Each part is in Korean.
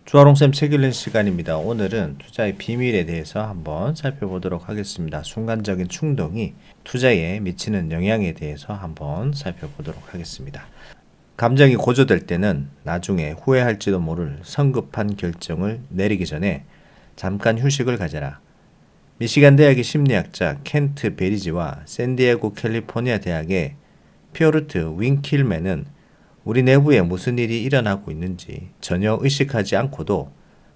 주아롱쌤 책 읽는 시간입니다. 오늘은 투자의 비밀에 대해서 한번 살펴보도록 하겠습니다. 순간적인 충동이 투자에 미치는 영향에 대해서 한번 살펴보도록 하겠습니다. 감정이 고조될 때는 나중에 후회할지도 모를 성급한 결정을 내리기 전에 잠깐 휴식을 가져라. 미시간 대학의 심리학자 켄트 베리지와 샌디에고 캘리포니아 대학의 피어르트 윙킬맨은 우리 내부에 무슨 일이 일어나고 있는지 전혀 의식하지 않고도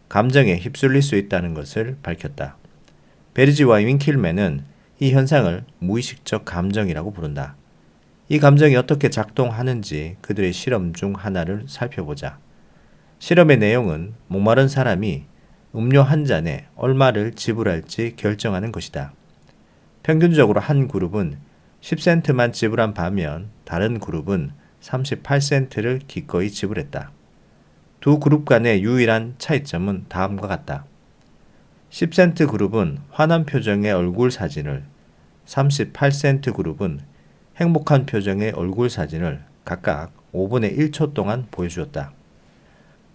감정에 휩쓸릴 수 있다는 것을 밝혔다. 베리지와 윙킬맨은 이 현상을 무의식적 감정이라고 부른다. 이 감정이 어떻게 작동하는지 그들의 실험 중 하나를 살펴보자. 실험의 내용은 목마른 사람이 음료 한 잔에 얼마를 지불할지 결정하는 것이다. 평균적으로 한 그룹은 10센트만 지불한 반면 다른 그룹은 38센트를 기꺼이 지불했다. 두 그룹 간의 유일한 차이점은 다음과 같다. 10센트 그룹은 화난 표정의 얼굴 사진을, 38센트 그룹은 행복한 표정의 얼굴 사진을 각각 5분의 1초 동안 보여주었다.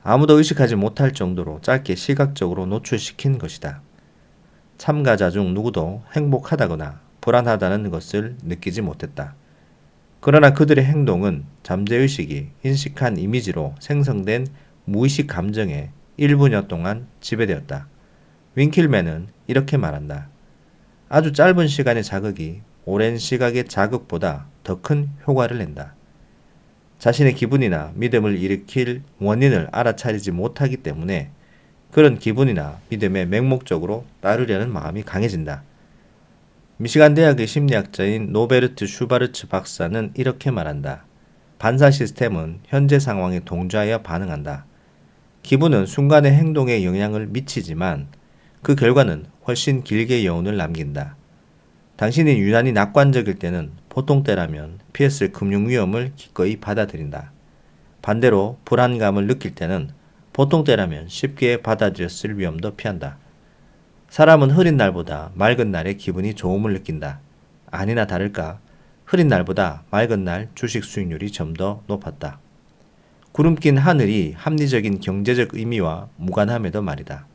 아무도 의식하지 못할 정도로 짧게 시각적으로 노출시킨 것이다. 참가자 중 누구도 행복하다거나 불안하다는 것을 느끼지 못했다. 그러나 그들의 행동은 잠재의식이 인식한 이미지로 생성된 무의식 감정에 1분여 동안 지배되었다. 윙킬맨은 이렇게 말한다. 아주 짧은 시간의 자극이 오랜 시각의 자극보다 더 큰 효과를 낸다. 자신의 기분이나 믿음을 일으킬 원인을 알아차리지 못하기 때문에 그런 기분이나 믿음에 맹목적으로 따르려는 마음이 강해진다. 미시간 대학의 심리학자인 노베르트 슈바르츠 박사는 이렇게 말한다. 반사 시스템은 현재 상황에 동조하여 반응한다. 기분은 순간의 행동에 영향을 미치지만 그 결과는 훨씬 길게 여운을 남긴다. 당신이 유난히 낙관적일 때는 보통 때라면 피했을 금융 위험을 기꺼이 받아들인다. 반대로 불안감을 느낄 때는 보통 때라면 쉽게 받아들였을 위험도 피한다. 사람은 흐린 날보다 맑은 날에 기분이 좋음을 느낀다. 아니나 다를까 흐린 날보다 맑은 날 주식 수익률이 좀 더 높았다. 구름 낀 하늘이 합리적인 경제적 의미와 무관함에도 말이다.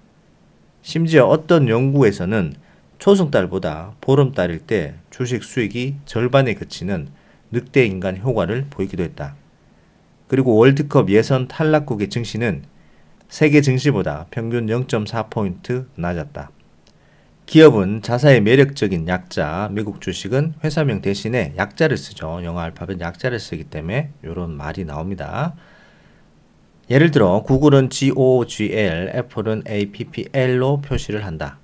심지어 어떤 연구에서는 초승달보다 보름달일 때 주식 수익이 절반에 그치는 늑대 인간 효과를 보이기도 했다. 그리고 월드컵 예선 탈락국의 증시는 세계 증시보다 평균 0.4포인트 낮았다. 기업은 자사의 매력적인 약자, 미국 주식은 회사명 대신에 약자를 쓰죠. 영어 알파벳 약자를 쓰기 때문에 이런 말이 나옵니다. 예를 들어 구글은 GOGL, 애플은 APPL로 표시를 한다.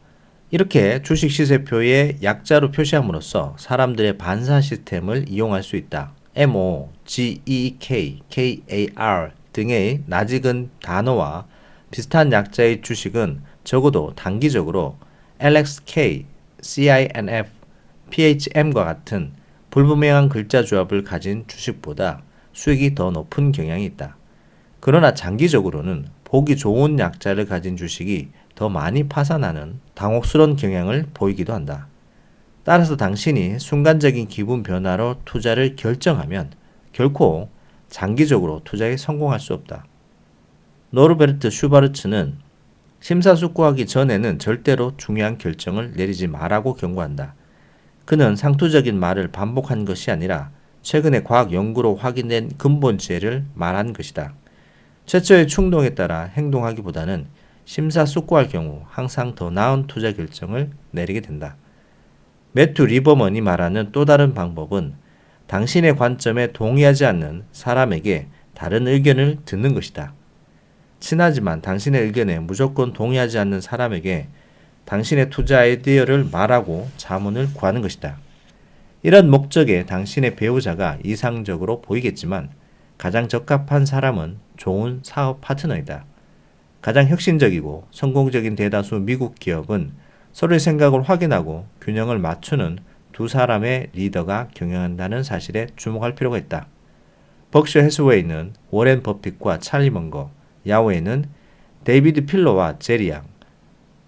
이렇게 주식 시세표에 약자로 표시함으로써 사람들의 반사 시스템을 이용할 수 있다. MO, GEK, KAR 등의 낯익은 단어와 비슷한 약자의 주식은 적어도 단기적으로 LXK, CINF, PHM과 같은 불분명한 글자 조합을 가진 주식보다 수익이 더 높은 경향이 있다. 그러나 장기적으로는 보기 좋은 약자를 가진 주식이 더 많이 파산하는 당혹스러운 경향을 보이기도 한다. 따라서 당신이 순간적인 기분 변화로 투자를 결정하면 결코 장기적으로 투자에 성공할 수 없다. 노르베르트 슈바르츠는 심사숙고하기 전에는 절대로 중요한 결정을 내리지 말라고 경고한다. 그는 상투적인 말을 반복한 것이 아니라 최근의 과학 연구로 확인된 근본 지혜를 말한 것이다. 최초의 충동에 따라 행동하기보다는 심사숙고할 경우 항상 더 나은 투자 결정을 내리게 된다. 매튜 리버먼이 말하는 또 다른 방법은 당신의 관점에 동의하지 않는 사람에게 다른 의견을 듣는 것이다. 친하지만 당신의 의견에 무조건 동의하지 않는 사람에게 당신의 투자 아이디어를 말하고 자문을 구하는 것이다. 이런 목적에 당신의 배우자가 이상적으로 보이겠지만 가장 적합한 사람은 좋은 사업 파트너이다. 가장 혁신적이고 성공적인 대다수 미국 기업은 서로의 생각을 확인하고 균형을 맞추는 두 사람의 리더가 경영한다는 사실에 주목할 필요가 있다. 벅셔 해스웨이는 워렌 버핏과 찰리 먼거, 야후에는 데이비드 필러와 제리 양,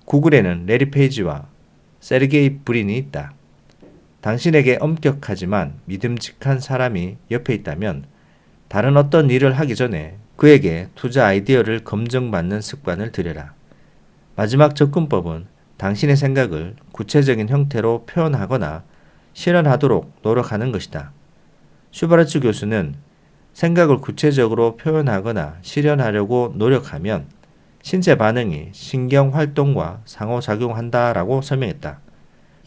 구글에는 레리 페이지와 세르게이 브린이 있다. 당신에게 엄격하지만 믿음직한 사람이 옆에 있다면 다른 어떤 일을 하기 전에 그에게 투자 아이디어를 검증받는 습관을 들여라. 마지막 접근법은 당신의 생각을 구체적인 형태로 표현하거나 실현하도록 노력하는 것이다. 슈바르츠 교수는 생각을 구체적으로 표현하거나 실현하려고 노력하면 신체 반응이 신경 활동과 상호작용한다라고 설명했다.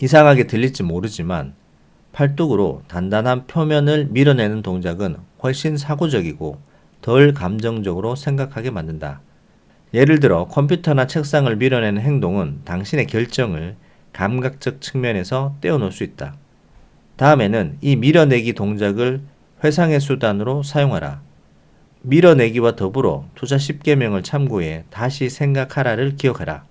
이상하게 들릴지 모르지만 팔뚝으로 단단한 표면을 밀어내는 동작은 훨씬 사고적이고 덜 감정적으로 생각하게 만든다. 예를 들어 컴퓨터나 책상을 밀어내는 행동은 당신의 결정을 감각적 측면에서 떼어놓을 수 있다. 다음에는 이 밀어내기 동작을 회상의 수단으로 사용하라. 밀어내기와 더불어 투자 10계명을 참고해 다시 생각하라를 기억하라.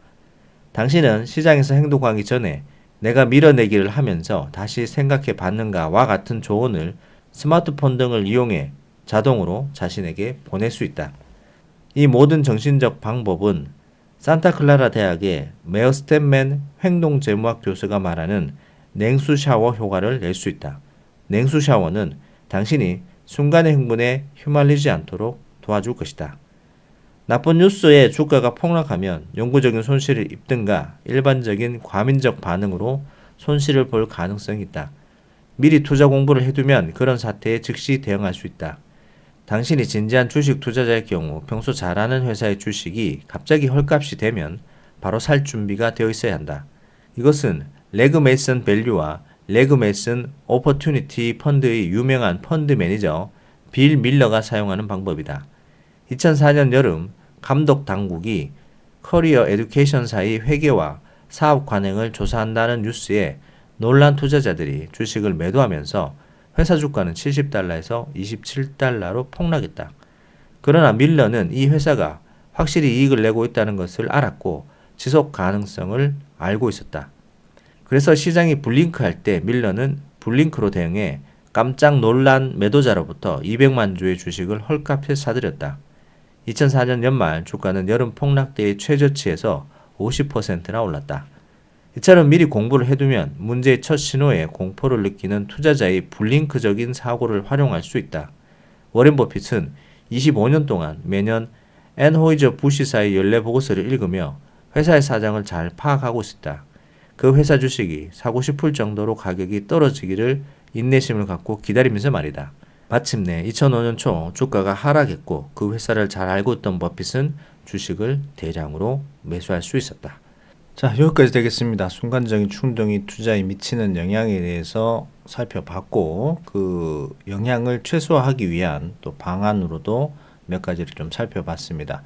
당신은 시장에서 행동하기 전에 내가 밀어내기를 하면서 다시 생각해 봤는가와 같은 조언을 스마트폰 등을 이용해 자동으로 자신에게 보낼 수 있다. 이 모든 정신적 방법은 산타클라라 대학의 메어 스탠맨 행동재무학 교수가 말하는 냉수 샤워 효과를 낼 수 있다. 냉수 샤워는 당신이 순간의 흥분에 휘말리지 않도록 도와줄 것이다. 나쁜 뉴스에 주가가 폭락하면 영구적인 손실을 입든가 일반적인 과민적 반응으로 손실을 볼 가능성이 있다. 미리 투자 공부를 해두면 그런 사태에 즉시 대응할 수 있다. 당신이 진지한 주식 투자자의 경우 평소 잘 아는 회사의 주식이 갑자기 헐값이 되면 바로 살 준비가 되어 있어야 한다. 이것은 레그 메이슨 밸류와 레그 메이슨 오퍼튜니티 펀드의 유명한 펀드 매니저 빌 밀러가 사용하는 방법이다. 2004년 여름 감독 당국이 커리어 에듀케이션사의 회계와 사업 관행을 조사한다는 뉴스에 놀란 투자자들이 주식을 매도하면서 회사 주가는 70달러에서 27달러로 폭락했다. 그러나 밀러는 이 회사가 확실히 이익을 내고 있다는 것을 알았고 지속 가능성을 알고 있었다. 그래서 시장이 블링크할 때 밀러는 블링크로 대응해 깜짝 놀란 매도자로부터 200만 주의 주식을 헐값에 사들였다. 2004년 연말 주가는 여름 폭락 때의 최저치에서 50%나 올랐다. 이처럼 미리 공부를 해두면 문제의 첫 신호에 공포를 느끼는 투자자의 블링크적인 사고를 활용할 수 있다. 워렌 버핏은 25년 동안 매년 앤호이저 부시사의 연례 보고서를 읽으며 회사의 사정을 잘 파악하고 있었다. 그 회사 주식이 사고 싶을 정도로 가격이 떨어지기를 인내심을 갖고 기다리면서 말이다. 마침내 2005년 초 주가가 하락했고 그 회사를 잘 알고 있던 버핏은 주식을 대량으로 매수할 수 있었다. 자, 여기까지 되겠습니다. 순간적인 충동이 투자에 미치는 영향에 대해서 살펴봤고 그 영향을 최소화하기 위한 또 방안으로도 몇 가지를 좀 살펴봤습니다.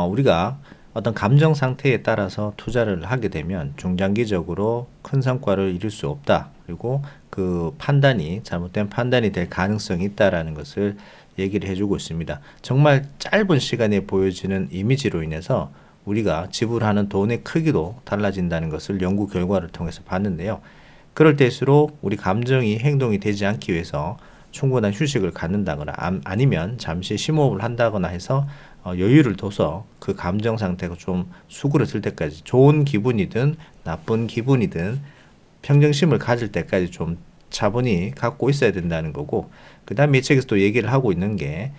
우리가 어떤 감정 상태에 따라서 투자를 하게 되면 중장기적으로 큰 성과를 이룰 수 없다. 그리고 그 판단이 잘못된 판단이 될 가능성이 있다라는 것을 얘기를 해주고 있습니다. 정말 짧은 시간에 보여지는 이미지로 인해서 우리가 지불하는 돈의 크기도 달라진다는 것을 연구 결과를 통해서 봤는데요. 그럴 때일수록 우리 감정이 행동이 되지 않기 위해서 충분한 휴식을 갖는다거나 아니면 잠시 심호흡을 한다거나 해서 여유를 둬서 그 감정 상태가 좀 수그러들 때까지 좋은 기분이든 나쁜 기분이든 평정심을 가질 때까지 좀 차분히 갖고 있어야 된다는 거고, 그 다음에 이 책에서 또 얘기를 하고 있는 게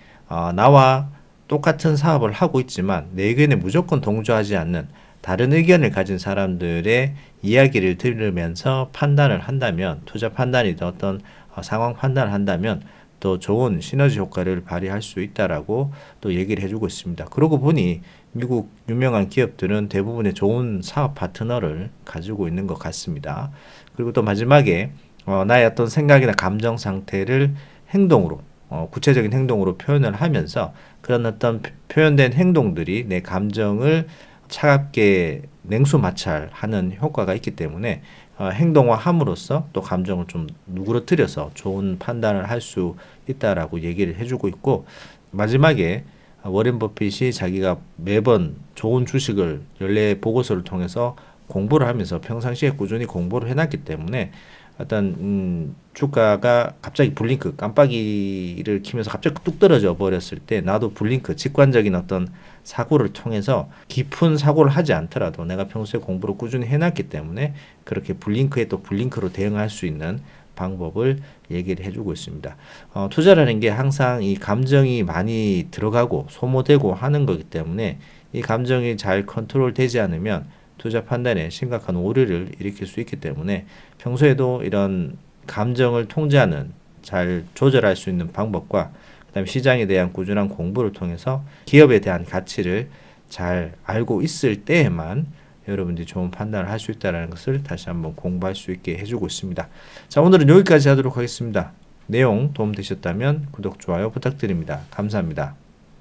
나와 똑같은 사업을 하고 있지만 내 의견에 무조건 동조하지 않는 다른 의견을 가진 사람들의 이야기를 들으면서 판단을 한다면, 투자 판단이든 어떤 상황 판단을 한다면 또 좋은 시너지 효과를 발휘할 수 있다라고 또 얘기를 해주고 있습니다. 그러고 보니 미국 유명한 기업들은 대부분의 좋은 사업 파트너를 가지고 있는 것 같습니다. 그리고 또 마지막에 나의 어떤 생각이나 감정 상태를 행동으로 구체적인 행동으로 표현을 하면서 그런 어떤 표현된 행동들이 내 감정을 차갑게 냉수 마찰하는 효과가 있기 때문에 행동화함으로써 또 감정을 좀 누그러뜨려서 좋은 판단을 할 수 있다라고 얘기를 해주고 있고, 마지막에 워렌 버핏이 자기가 매번 좋은 주식을 연례 보고서를 통해서 공부를 하면서 평상시에 꾸준히 공부를 해놨기 때문에 어떤 주가가 갑자기 블링크 깜빡이를 키면서 갑자기 뚝 떨어져 버렸을 때 나도 블링크 직관적인 어떤 사고를 통해서 깊은 사고를 하지 않더라도 내가 평소에 공부를 꾸준히 해놨기 때문에 그렇게 블링크에 또 블링크로 대응할 수 있는 방법을 얘기를 해주고 있습니다. 투자라는 게 항상 이 감정이 많이 들어가고 소모되고 하는 거기 때문에 이 감정이 잘 컨트롤 되지 않으면 투자 판단에 심각한 오류를 일으킬 수 있기 때문에 평소에도 이런 감정을 통제하는 잘 조절할 수 있는 방법과 그다음에 시장에 대한 꾸준한 공부를 통해서 기업에 대한 가치를 잘 알고 있을 때에만 여러분들이 좋은 판단을 할 수 있다는 것을 다시 한번 공부할 수 있게 해주고 있습니다. 자, 오늘은 여기까지 하도록 하겠습니다. 내용 도움되셨다면 구독, 좋아요 부탁드립니다. 감사합니다.